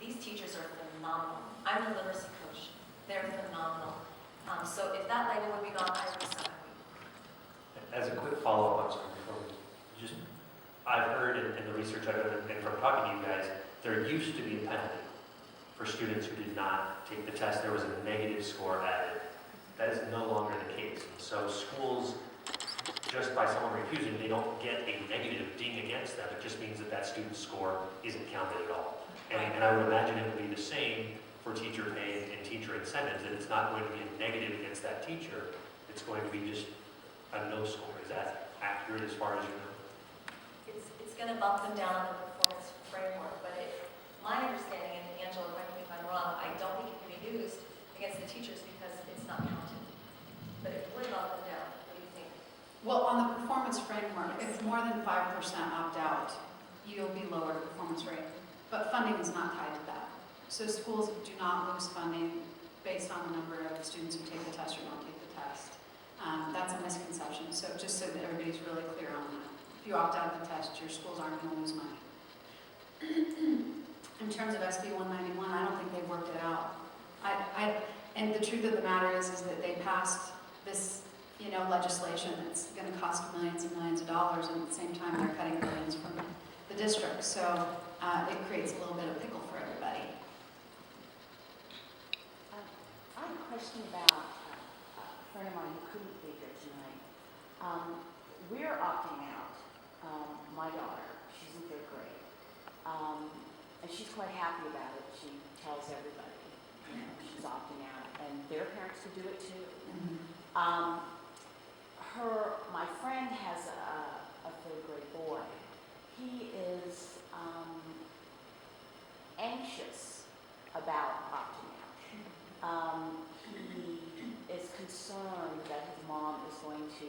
these teachers are phenomenal. I'm the literacy coach. They're phenomenal. So if that label would be gone, I would be so happy. As a quick follow-up on something before we just, I've heard in the research I've done and from talking to you guys, there used to be a penalty for students who did not take the test. There was a negative score added. That is no longer the case. So schools, just by someone refusing, they don't get a negative ding against them. It just means that that student's score isn't counted at all. And I would imagine it would be the same for teacher pay and teacher incentives, that it's not going to be a negative against that teacher. It's going to be just a no score. Is that accurate as far as you know? It's going to bump them down on the performance framework, but my understanding, and Angela, correct me if I'm wrong, I don't think it can be used against the teachers because it's not counted. But it would bump them down. What do you think? Well, on the performance framework, if more than 5% opt out, you'll be lower performance rate. But funding is not tied to that. So schools do not lose funding based on the number of students who take the test or don't take the test. That's a misconception. So just so that everybody's really clear on that. If you opt out of the test, your schools aren't going to lose money. In terms of SB 191, I don't think they've worked it out. And the truth of the matter is that they passed this, legislation that's going to cost millions and millions of dollars, and at the same time they're cutting billions from the district. So it creates a little bit of pickle for everybody. I have a question about a friend of mine who couldn't be here tonight. We're opting out. My daughter, she's in 3rd grade, and she's quite happy about it. She tells everybody, she's opting out, and their parents could do it too. Mm-hmm. My friend has a 3rd grade boy. He is anxious about opting out. He is concerned that his mom is going to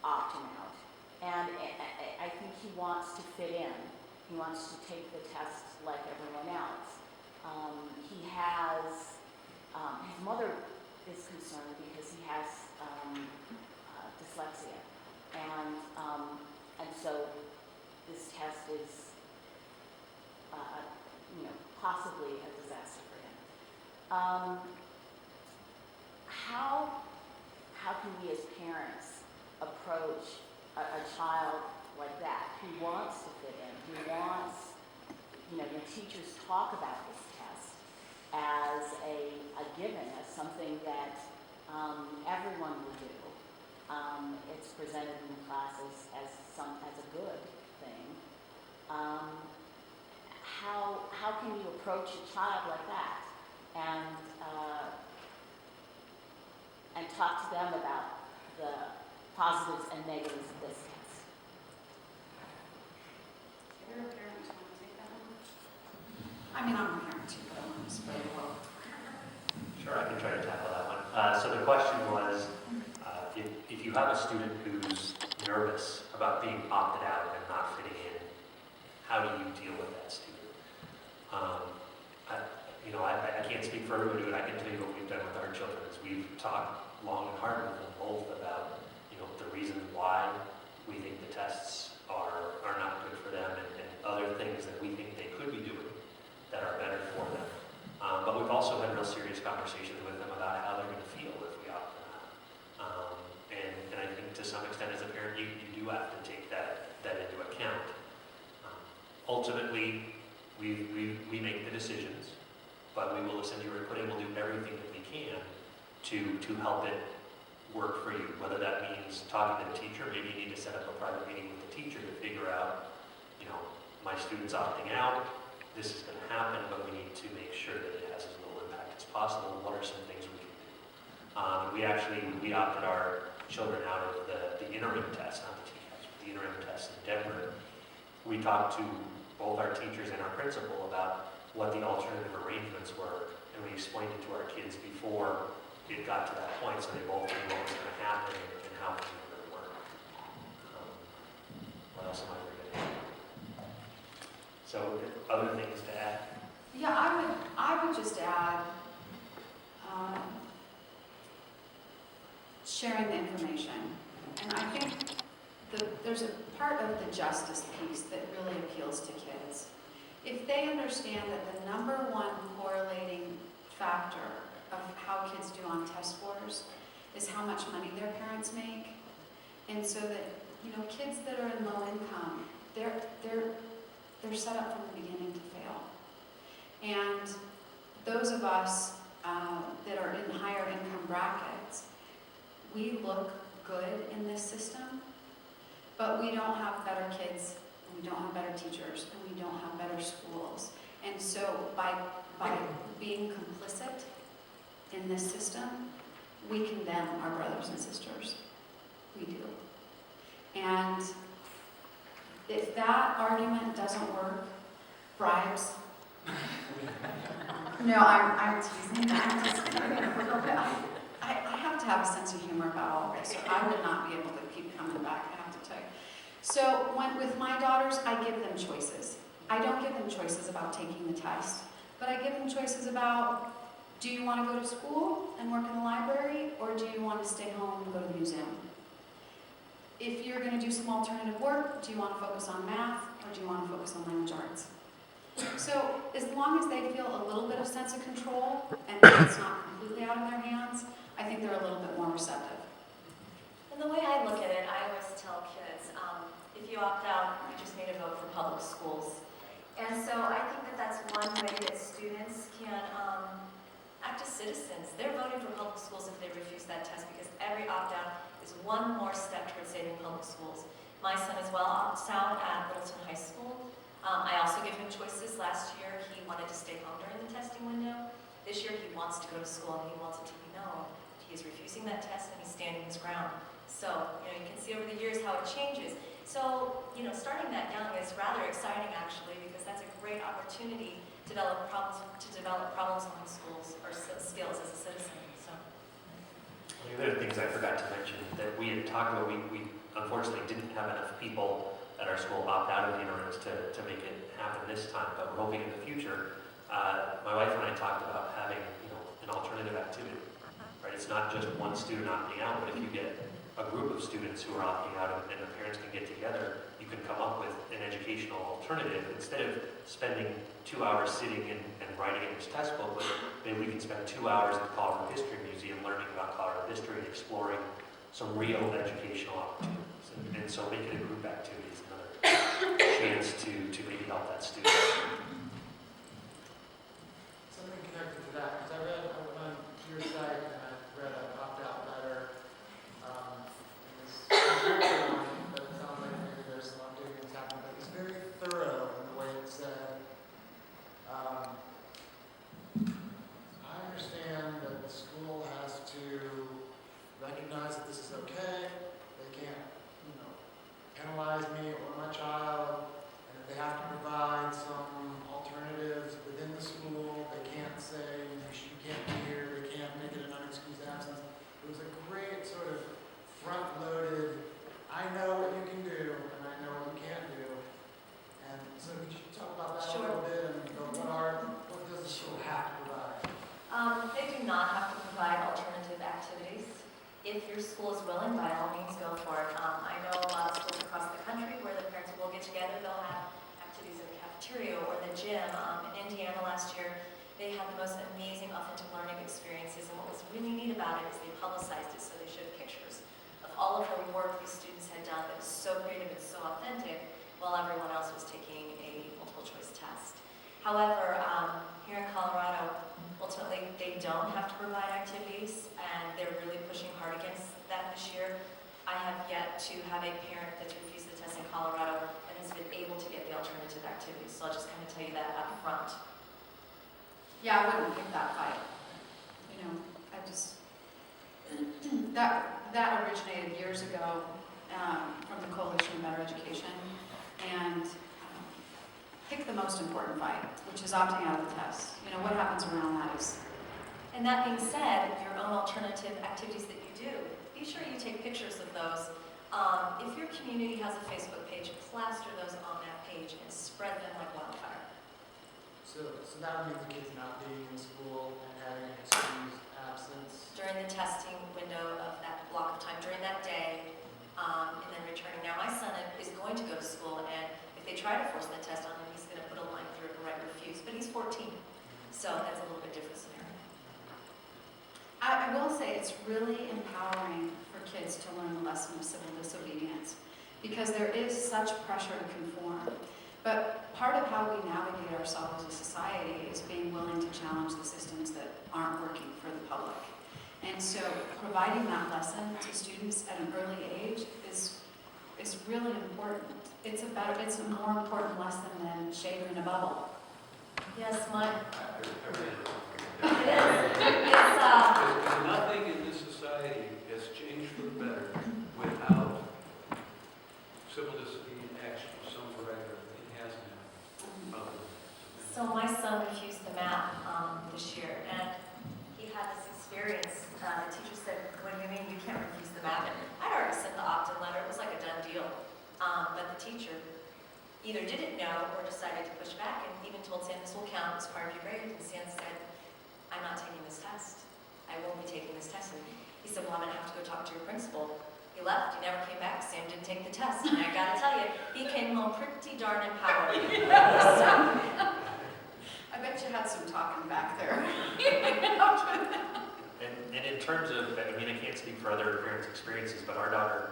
opt him out. And I think he wants to fit in. He wants to take the test like everyone else. He has, his mother is concerned because he has dyslexia. And so this test is, possibly a disaster for him. How can we as parents approach a child like that who wants to fit in, who wants, when teachers talk about this test as a given, as something that everyone will do. It's presented in the classes as a good thing. How can you approach a child like that and talk to them about the positives and negatives of this test? You're a parent, do you want to take that one? I mean, I'm a parent too, but I want to spread it well. Sure, I can try to tackle that one. So the question was, if you have a student who's nervous about being opted out and not fitting in, how do you deal with that student? I can't speak for everybody, but I can tell you what we've done with our children is we've talked long and hard with them both about, the reasons why we think the tests are not good for them and other things that we think they could be doing that are better for them. But we've also had real serious conversations with them about how they're going to feel if we opt them out. And I think to some extent as a parent, you do have to take that into account. Ultimately, we make the decisions, but we will essentially we'll do everything that we can to help it work for you. Whether that means talking to the teacher, maybe you need to set up a private meeting with the teacher to figure out, my student's opting out, this is going to happen, but we need to make sure that it has as little impact as possible. What are some things we can do? We opted our children out of the interim test, not the TCAPs, but the interim test in Denver. We talked to both our teachers and our principal about what the alternative arrangements were, and we explained it to our kids before it got to that point, so they both knew what was going to happen and how things were going to work. What else am I forgetting? So, other things to add? Yeah, I would just add sharing the information. And I think there's a part of the justice piece that really appeals to kids. If they understand that the number one correlating factor of how kids do on test scores is how much money their parents make, and so that, you know, kids that are in low income, they're set up from the beginning to fail. And those of us that are in higher income brackets, we look good in this system, but we don't have better kids, and we don't have better teachers, and we don't have better schools. And so by being complicit in this system, we condemn our brothers and sisters. We do. And if that argument doesn't work, bribes. No, I'm teasing. I'm just kidding. I have to have a sense of humor about all of this, or I would not be able to keep coming back, I have to tell you. So with my daughters, I give them choices. I don't give them choices about taking the test, but I give them choices about, do you want to go to school and work in the library, or do you want to stay home and go to the museum? If you're going to do some alternative work, do you want to focus on math, or do you want to focus on language arts? So as long as they feel a little bit of sense of control, and it's not completely out of their hands, I think they're a little bit more receptive. And the way I look at it, I always tell kids, if you opt out, you just made a vote for public schools. And so I think that that's one way that students can act as citizens. They're voting for public schools if they refuse that test, because every opt-out is one more step towards saving public schools. My son as well opts out at Littleton High School. I also gave him choices. Last year, he wanted to stay home during the testing window. This year, he wants to go to school, and he wants it to be known he is refusing that test, and he's standing his ground. So, you know, you can see over the years how it changes. So, you know, starting that young is rather exciting, actually, because that's a great opportunity to develop problem-solving skills as a citizen. So. One of the other things I forgot to mention that we had talked about, we unfortunately didn't have enough people at our school opt out of the interims to make it happen this time, but we're hoping in the future. My wife and I talked about having, you know, an alternative activity, right? It's not just one student opting out, but if you get a group of students who are opting out and the parents can get together, you can come up with an educational alternative. Instead of spending 2 hours sitting and writing in this test book, maybe we can spend 2 hours at the Colorado History Museum learning about Colorado history and exploring some real educational opportunities. And so making a group activity is another chance to maybe help that student. Something connected to that, because I went on your site and I read an opt-out letter. It was very long, but it sounds like maybe there's some updating that's happened, but it was very thorough in the way it said. I understand that the school has to recognize that this is okay. They can't, you know, penalize me or my child, and if they have to provide some alternatives within the school, they can't say you can't be here, they can't make it an unexcused absence. It was a great sort of front-loaded, I know what you can do, and I know what you can't do. And so could you talk about that a little bit, and what does the school have to provide? They do not have to provide alternative activities. If your school is willing, by all means, go for it. I know a lot of schools across the country where the parents will get together, they'll have activities in the cafeteria or the gym. In Indiana last year, they had the most amazing authentic learning experiences, and what was really neat about it is they publicized it, so they showed pictures of all of the work these students had done that was so creative and so authentic, while everyone else was taking a multiple choice test. However, here in Colorado, ultimately they don't have to provide activities, and they're really pushing hard against that this year. I have yet to have a parent that's refused the test in Colorado and has been able to get the alternative activities, so I'll just kind of tell you that up front. Yeah, I wouldn't pick that fight. You know, I just, that originated years ago from the Coalition of Better Education, and pick the most important fight, which is opting out of the test. You know, what happens around that is. And that being said, your own alternative activities that you do, be sure you take pictures of those. If your community has a Facebook page, plaster those on that page and spread them like wildfire. So that would mean the kids not being in school and having an excused absence. During the testing window of that block of time, during that day, and then returning. Now, my son is going to go to school, and if they try to force the test on him, he's going to put a line through it and he's 14. So that's a little bit different scenario. I will say it's really empowering for kids to learn the lesson of civil disobedience because there is such pressure to conform. But part of how we navigate ourselves as a society is being willing to challenge the systems that aren't working for the public. And so providing that lesson to students at an early age is really important. It's a more important lesson than shaving in a bubble. Yes, my, I read it. it is. It's, Nothing in this society has changed for the better without civil disobedience action of some variety. It hasn't happened. So my son refused the math this year, and he had this experience. The teacher said, "What do you mean you can't refuse the math?" And I'd already sent the opt-in letter. It was like a done deal. But the teacher either didn't know or decided to push back and even told Sam this will count as part of your grade. And Sam said, "I'm not taking this test. I won't be taking this test." And he said, "Well, I'm going to have to go talk to your principal." He left. He never came back. Sam didn't take the test. And I got to tell you, he came home pretty darn empowered. I bet you had some talking back there. And in terms of, I mean, I can't speak for other parents' experiences, but our daughter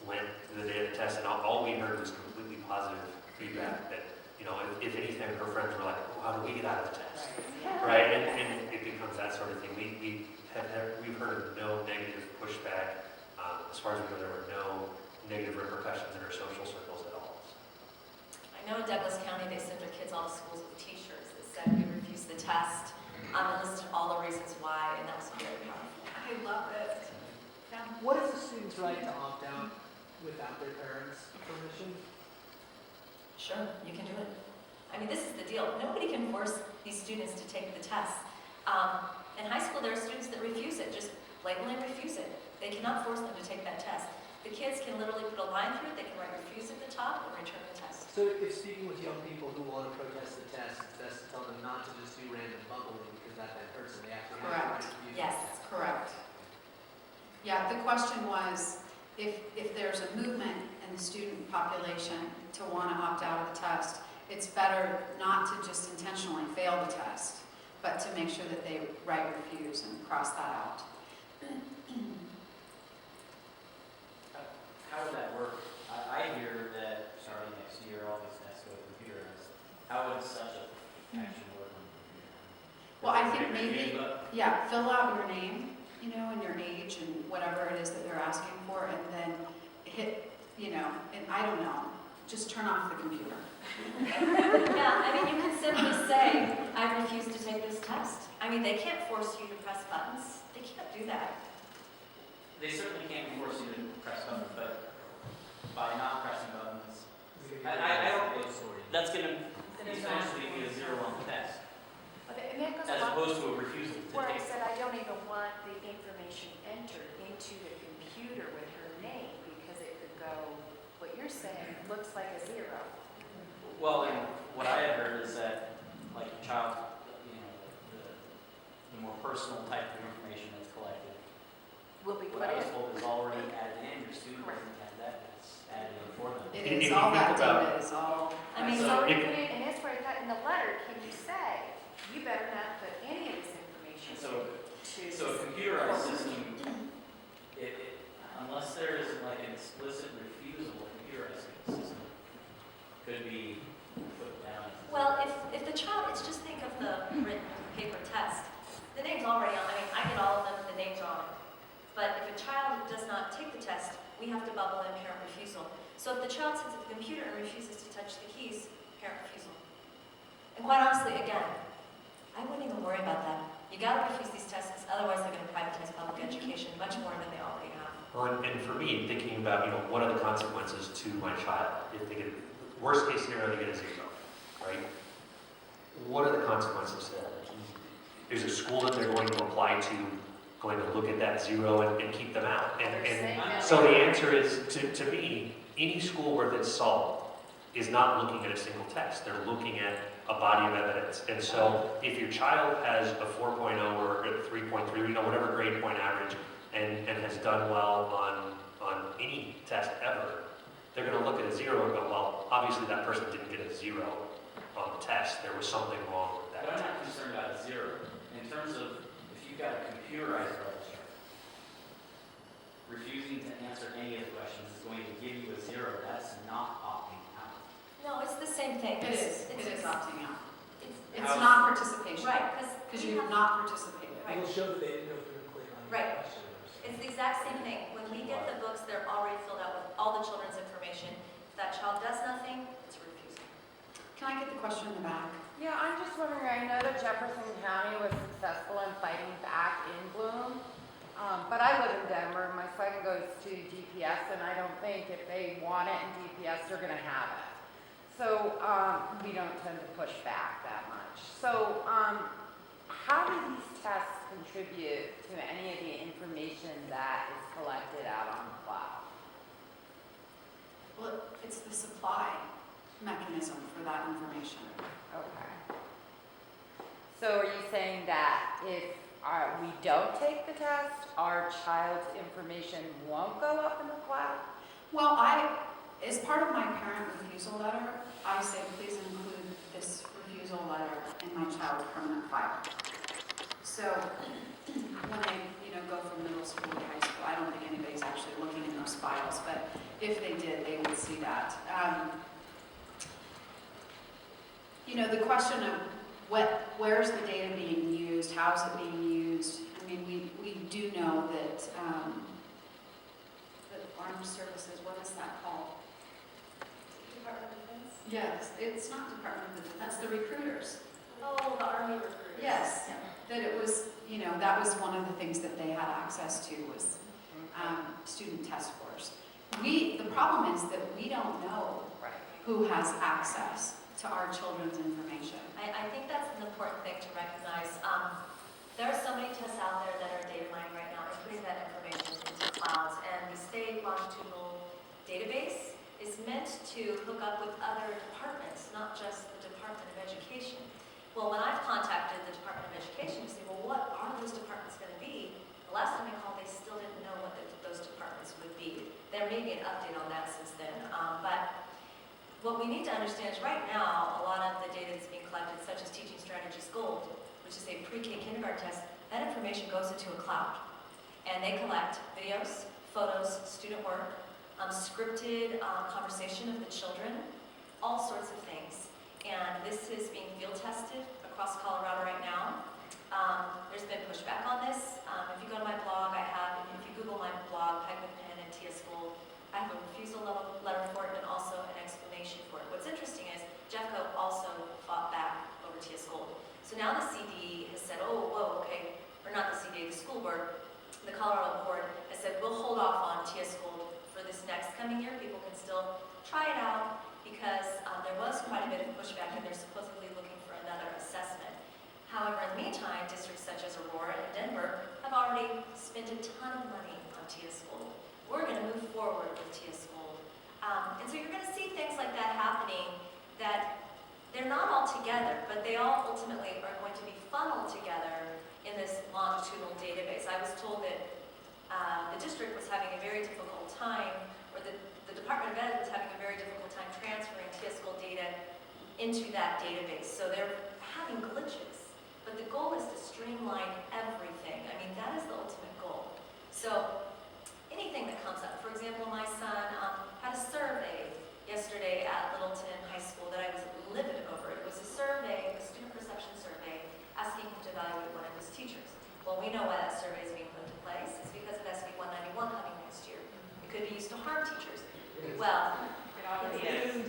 went to the day of the test, and all we heard was completely positive feedback that, you know, if anything, her friends were like, "Oh, how do we get out of the test?" Right? And it becomes that sort of thing. We've heard of no negative pushback. As far as we know, there were no negative repercussions in our social circles at all. I know in Douglas County, they sent their kids all to schools with t-shirts that said, "We refuse the test," and listed all the reasons why, and that was very powerful. I love it. Yeah. What is a student's right to opt out without their parents' permission? Sure, you can do it. I mean, this is the deal. Nobody can force these students to take the test. In high school, there are students that refuse it, just blatantly refuse it. They cannot force them to take that test. The kids can literally put a line through it, they can write refuse at the top and return the test. So if speaking with young people who want to protest the test, it's best to tell them not to just do random bubbling because that hurts them. They actually have the right to use Yes. it. Correct. Yeah, the question was, if there's a movement in the student population to want to opt out of the test, it's better not to just intentionally fail the test, but to make sure that they write refuse and cross that out. How would that work? I hear that starting next year, all these tests go computerized. How would such a action work on computer? Well, I think maybe, But yeah, fill out your name, you know, and your age and whatever it is that they're asking for, and then hit, you know, and I don't know, just turn off the computer. Yeah, I mean, you can simply say, "I refuse to take this test." I mean, they can't force you to press buttons. They can't do that. they certainly can't force you to press buttons, but by not pressing buttons, I don't, that's going to essentially be a zero on the test, And that goes as along opposed to a refusal to where I take. said I don't even want the information entered into the computer with her name because it could go, what you're saying, looks like a zero. Well, and what I had heard is that, like, a child, you know, the more personal type of information that's collected, Will be what put I was in. told is already added in, your student doesn't have that, it's added in for them. It If is, you all that think about- data is all, I mean, So- so Already put in, and that's where I thought in the letter, can you say, you better not put any of this information So, to. so a computerized system, unless there is like an explicit refusal, a computerized system could be put down. well, if the child, it's just think of the written paper test. The name's already on, I mean, I get all of them, the names are on it. But if a child does not take the test, we have to bubble in parent refusal. So if the child sits at the computer and refuses to touch the keys, parent refusal. And quite honestly, again, I wouldn't even worry about that. You gotta refuse these tests, otherwise they're gonna privatize public education much more than they already have. Well, and for me, thinking about, you know, what are the consequences to my child if they get, worst case scenario, they get a zero, right? What are the consequences to that? There's a school that they're going to apply to, going to look at that zero and keep them out. And so the answer is, to me, any school worth its salt is not looking at a single test. They're looking at a body of evidence. And so if your child has a 4.0 or a 3.3, you know, whatever grade point average, and has done well on any test ever, they're going to look at a zero and go, well, obviously that person didn't get a zero. on the test, there was something wrong with that But I'm test. not concerned about a zero. In terms of if you've got a computerized register, refusing to answer any of the questions is going to give you a zero. That's not opting out. No, it's the same thing. It is opting out. It's How- not participation. Right, Because you have not participated. Right. It'll show that they didn't go through and click on your Right. question. It's the exact same thing. When we get the books, they're already filled out with all the children's information. If that child does nothing, it's a refusal. Can I get the question in the back? Yeah, I'm just wondering, I know that Jefferson County was successful in fighting back in Bloom, but I live in Denver, my son goes to DPS, and I don't think if they want it in DPS, they're gonna have it. So, we don't tend to push back that much. So, how do these tests contribute to any of the information that is collected out on the cloud? Well, it's the supply mechanism for that information. Okay. So are you saying that if we don't take the test, our child's information won't go up in the cloud? Well, as part of my parent refusal letter, I say, please include this refusal letter in my child's permanent file. So when they, go from middle school to high school, I don't think anybody's actually looking in those files, but if they did, they would see that. The question of where's the data being used, how's it being used? I mean, we do know that the armed services, what is that called? Department of Defense? Yes, it's not Department of Defense, the recruiters. Oh, the Army recruiters. Yes, that it was, that was one of the things that they had access to was student test scores. The problem is that we don't know who has access to our children's information. I think that's an important thing to recognize. There are so many tests out there that are data mined right now and putting that information into clouds. And the state longitudinal database is meant to hook up with other departments, not just the Department of Education. Well, when I've contacted the Department of Education to say, well, what are those departments going to be? The last time I called, they still didn't know what those departments would be. There may be an update on that since then. But what we need to understand is right now, a lot of the data that's being collected, such as Teaching Strategies Gold, which is a pre-K kindergarten test, that information goes into a cloud. And they collect videos, photos, student work, scripted conversation of the children, all sorts of things. And this is being field tested across Colorado right now. There's been pushback on this. If you go to my blog, if you Google my blog, Peg with Pen and TS Gold, I have a refusal letter for it and also an explanation for it. What's interesting is Jeffco also fought back over TS Gold. So now the CD has said, oh, whoa, okay, or not the CD, the school board, the Colorado board has said, we'll hold off on TS Gold for this next coming year. People can still try it out because there was quite a bit of pushback and they're supposedly looking for another assessment. However, in the meantime, districts such as Aurora and Denver have already spent a ton of money on TS Gold. We're going to move forward with TS Gold. And so you're going to see things like that happening that they're not all together, but they all ultimately are going to be funneled together in this longitudinal database. I was told that the district was having a very difficult time, or the Department of Ed was having a very difficult time transferring TS Gold data into that database. So they're having glitches. But the goal is to streamline everything. I mean, that is the ultimate goal. So anything that comes up. For example, my son had a survey yesterday at Littleton High School that I was livid over. It was a survey, a student perception survey, asking him to evaluate one of his teachers. Well, we know why that survey is being put into place. It's because of SB 191 coming next year. It could be used to harm teachers. Well,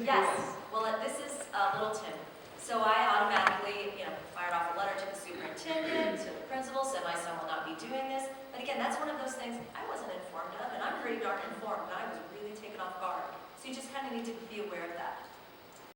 yes. Well, this is Littleton. So I automatically, fired off a letter to the superintendent, to the principal, said my son will not be doing this. But again, that's one of those things I wasn't informed of, and I'm pretty darn informed, and I was really taken off guard. So you just kind of need to be aware of that.